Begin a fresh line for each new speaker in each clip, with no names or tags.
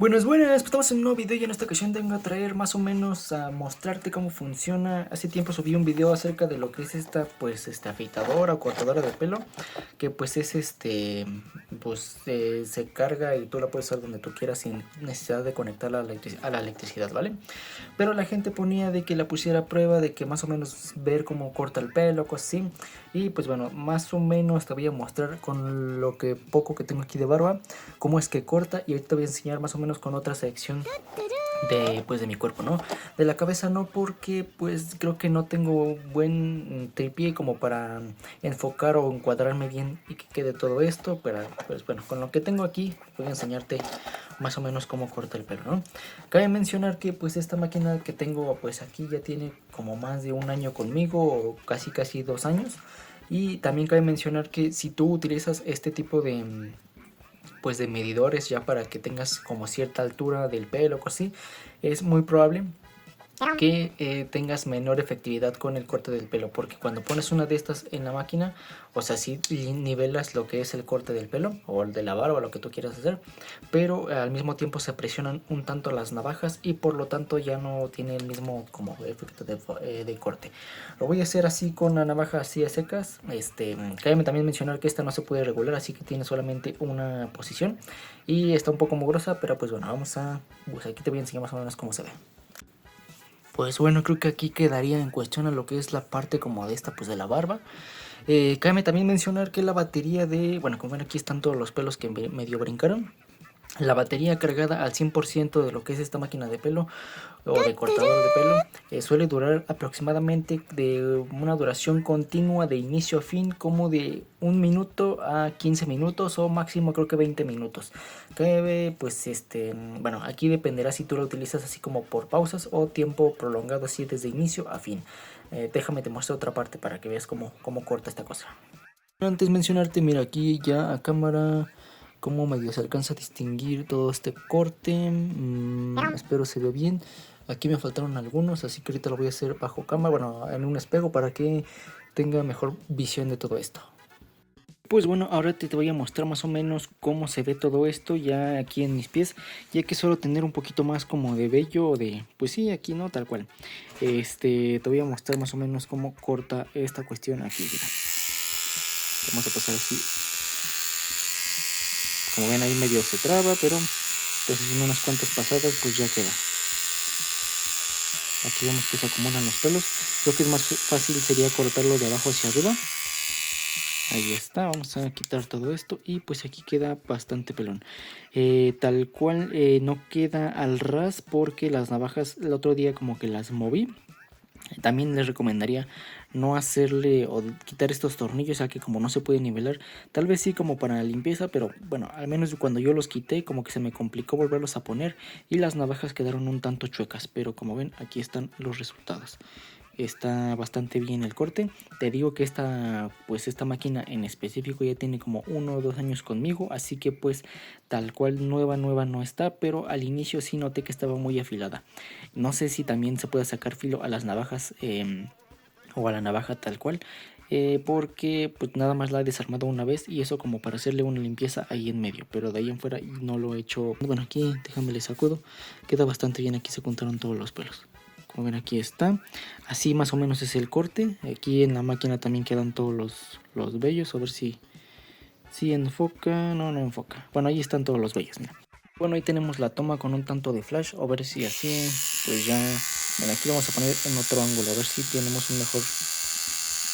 Buenas, buenas, pues estamos en un nuevo video y en esta ocasión vengo a traer más o menos a mostrarte cómo funciona. Hace tiempo subí un video acerca de lo que es esta, pues, afeitadora o cortadora de pelo, que pues es se carga y tú la puedes usar donde tú quieras sin necesidad de conectarla a la electricidad, ¿vale? Pero la gente ponía de que la pusiera a prueba, de que más o menos ver cómo corta el pelo, cosas así. Y pues bueno, más o menos te voy a mostrar con lo que poco que tengo aquí de barba cómo es que corta, y ahorita te voy a enseñar más o menos con otra sección de mi cuerpo, ¿no? De la cabeza no, porque pues creo que no tengo buen tripié como para enfocar o encuadrarme bien y que quede todo esto, pero pues bueno, con lo que tengo aquí voy a enseñarte más o menos cómo corta el pelo, ¿no? Cabe mencionar que pues esta máquina que tengo pues aquí ya tiene como más de un año conmigo, o casi 2 años. Y también cabe mencionar que si tú utilizas este tipo de pues de medidores ya para que tengas como cierta altura del pelo o así, es muy probable que tengas menor efectividad con el corte del pelo, porque cuando pones una de estas en la máquina, o sea, sí nivelas lo que es el corte del pelo o el de la barba o lo que tú quieras hacer, pero al mismo tiempo se presionan un tanto las navajas y por lo tanto ya no tiene el mismo como efecto de corte. Lo voy a hacer así con la navaja así a secas. Cabe también mencionar que esta no se puede regular, así que tiene solamente una posición y está un poco mugrosa, pero pues bueno, pues aquí te voy a enseñar más o menos cómo se ve. Pues bueno, creo que aquí quedaría en cuestión a lo que es la parte como de esta, pues de la barba. Cabe también mencionar que la batería bueno, como ven aquí están todos los pelos que medio brincaron. La batería cargada al 100% de lo que es esta máquina de pelo o de cortador de pelo suele durar aproximadamente de una duración continua de inicio a fin como de 1 minuto a 15 minutos o máximo creo que 20 minutos. Que pues bueno, aquí dependerá si tú lo utilizas así como por pausas o tiempo prolongado así desde inicio a fin. Déjame te muestro otra parte para que veas cómo corta esta cosa. Antes mencionarte, mira aquí ya a cámara como medio se alcanza a distinguir todo este corte. Espero se ve bien. Aquí me faltaron algunos, así que ahorita lo voy a hacer bajo cámara, bueno, en un espejo para que tenga mejor visión de todo esto. Pues bueno, ahora te voy a mostrar más o menos cómo se ve todo esto ya aquí en mis pies, ya que suelo tener un poquito más como de vello o de, pues sí, aquí no, tal cual. Te voy a mostrar más o menos cómo corta esta cuestión aquí, mira. Vamos a pasar así. Como ven ahí medio se traba, pero pues haciendo unas cuantas pasadas pues ya queda. Aquí vemos que se acumulan los pelos. Creo que es más fácil sería cortarlo de abajo hacia arriba. Ahí está, vamos a quitar todo esto y pues aquí queda bastante pelón. Tal cual no queda al ras porque las navajas el otro día como que las moví. También les recomendaría no hacerle o quitar estos tornillos, ya que como no se puede nivelar, tal vez sí como para la limpieza, pero bueno, al menos cuando yo los quité como que se me complicó volverlos a poner y las navajas quedaron un tanto chuecas, pero como ven aquí están los resultados. Está bastante bien el corte. Te digo que esta máquina en específico ya tiene como 1 o 2 años conmigo, así que pues tal cual nueva no está, pero al inicio sí noté que estaba muy afilada. No sé si también se puede sacar filo a las navajas o a la navaja tal cual, porque pues nada más la he desarmado una vez y eso como para hacerle una limpieza ahí en medio, pero de ahí en fuera no lo he hecho. Bueno, aquí déjame le sacudo, queda bastante bien, aquí se juntaron todos los pelos. Como ven aquí está, así más o menos es el corte. Aquí en la máquina también quedan todos los vellos, a ver si enfoca. No enfoca, bueno ahí están todos los vellos, mira. Bueno, ahí tenemos la toma con un tanto de flash, a ver si así pues ya. Bueno, aquí vamos a poner en otro ángulo, a ver si tenemos un mejor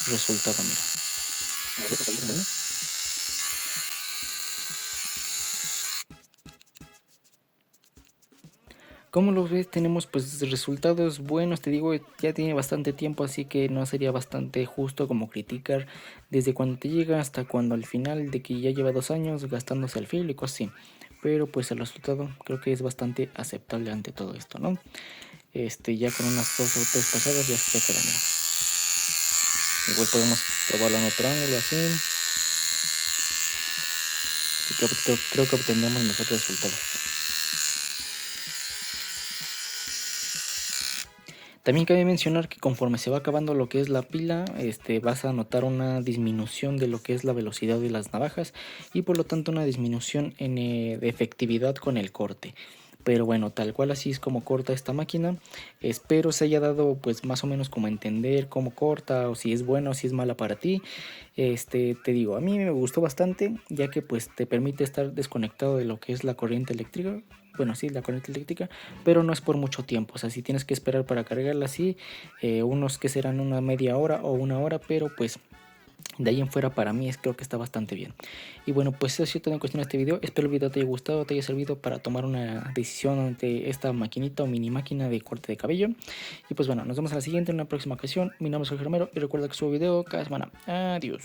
resultado, mira. Como lo ves, tenemos pues resultados buenos, te digo, ya tiene bastante tiempo, así que no sería bastante justo como criticar desde cuando te llega hasta cuando al final de que ya lleva 2 años gastándose el filo y cosas así. Pero pues el resultado creo que es bastante aceptable ante todo esto, ¿no? Ya con unas 2 o 3 pasadas ya queda, mira. Igual podemos probarlo en otro ángulo así. Y creo que obtenemos mejores resultados. También cabe mencionar que conforme se va acabando lo que es la pila, vas a notar una disminución de lo que es la velocidad de las navajas y por lo tanto una disminución de efectividad con el corte. Pero bueno, tal cual así es como corta esta máquina. Espero se haya dado pues más o menos como entender cómo corta o si es buena o si es mala para ti. Te digo, a mí me gustó bastante, ya que pues te permite estar desconectado de lo que es la corriente eléctrica. Bueno, sí, la corriente eléctrica, pero no es por mucho tiempo. O sea, si tienes que esperar para cargarla así, unos que serán una media hora o una hora, pero pues de ahí en fuera para mí creo que está bastante bien. Y bueno, pues eso ha sido todo en cuestión de este video. Espero el video te haya gustado, te haya servido para tomar una decisión ante esta maquinita o mini máquina de corte de cabello. Y pues bueno, nos vemos en la siguiente, en una próxima ocasión. Mi nombre es Jorge Romero y recuerda que subo video cada semana. Adiós.